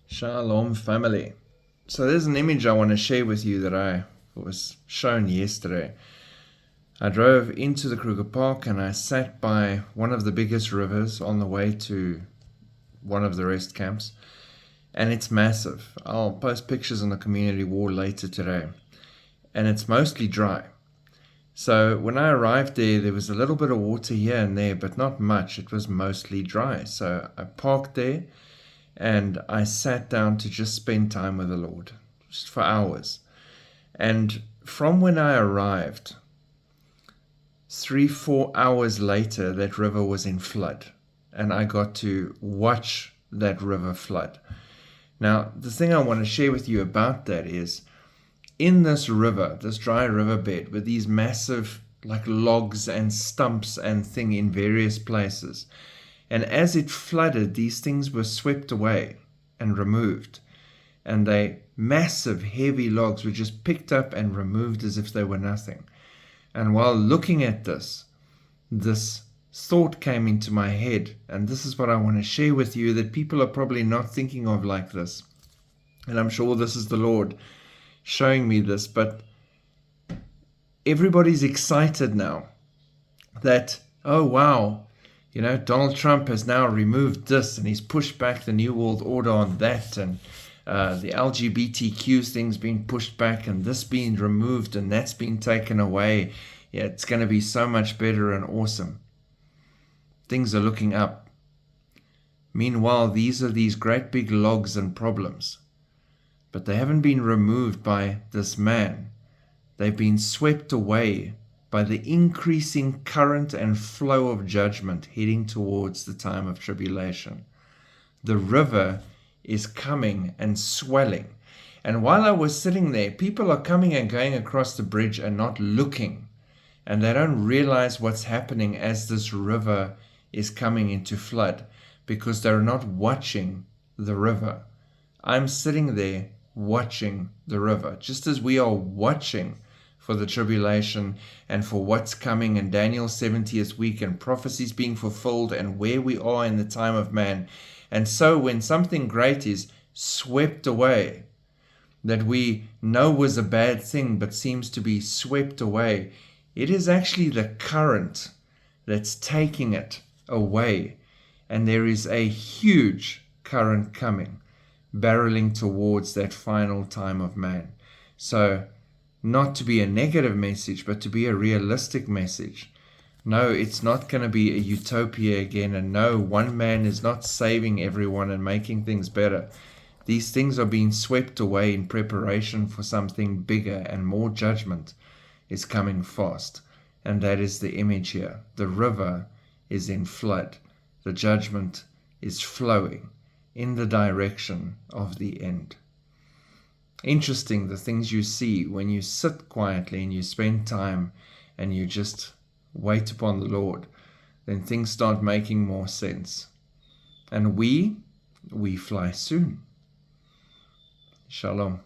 Shalom family. So there's an image I want to share with you that I was shown yesterday. I drove into the Kruger Park and I sat by one of the biggest rivers on the way to one of the rest camps, and it's massive. I'll post pictures on the community wall later today, and it's mostly dry. So when I arrived there was a little bit of water here and there, but not much. It was mostly dry. So I parked there and I sat down to just spend time with the Lord, just for hours. And from when I arrived, 3-4 hours later, that river was in flood, and I got to watch that river flood. Now, the thing I want to share with you about that is, in this river, this dry riverbed, with these massive like logs and stumps and thing in various places, and as it flooded, these things were swept away and removed. And they massive, heavy logs were just picked up and removed as if they were nothing. And while looking at this thought came into my head, and this is what I want to share with you, that people are probably not thinking of like this. And I'm sure this is the Lord showing me this, but everybody's excited now that, oh wow, Donald Trump has now removed this, and he's pushed back the New World Order on that, and the LGBTQ thing's been pushed back, and this being removed, and that's been taken away. Yeah, it's going to be so much better and awesome. Things are looking up. Meanwhile, these are these great big logs and problems, but they haven't been removed by this man. They've been swept away by the increasing current and flow of judgment heading towards the time of tribulation. The river is coming and swelling. And while I was sitting there, people are coming and going across the bridge and not looking. And they don't realize what's happening as this river is coming into flood, because they're not watching the river. I'm sitting there watching the river, just as we are watching for the tribulation and for what's coming in Daniel's 70th week and prophecies being fulfilled and where we are in the time of man. And so when something great is swept away, that we know was a bad thing but seems to be swept away, it is actually the current that's taking it away. And there is a huge current coming, barreling towards that final time of man. So, not to be a negative message, but to be a realistic message. No, it's not going to be a utopia again, and no, one man is not saving everyone and making things better. These things are being swept away in preparation for something bigger, and more judgment is coming fast. And that is the image here. The river is in flood. The judgment is flowing in the direction of the end. Interesting, the things you see when you sit quietly and you spend time and you just wait upon the Lord, then things start making more sense. And we fly soon. Shalom.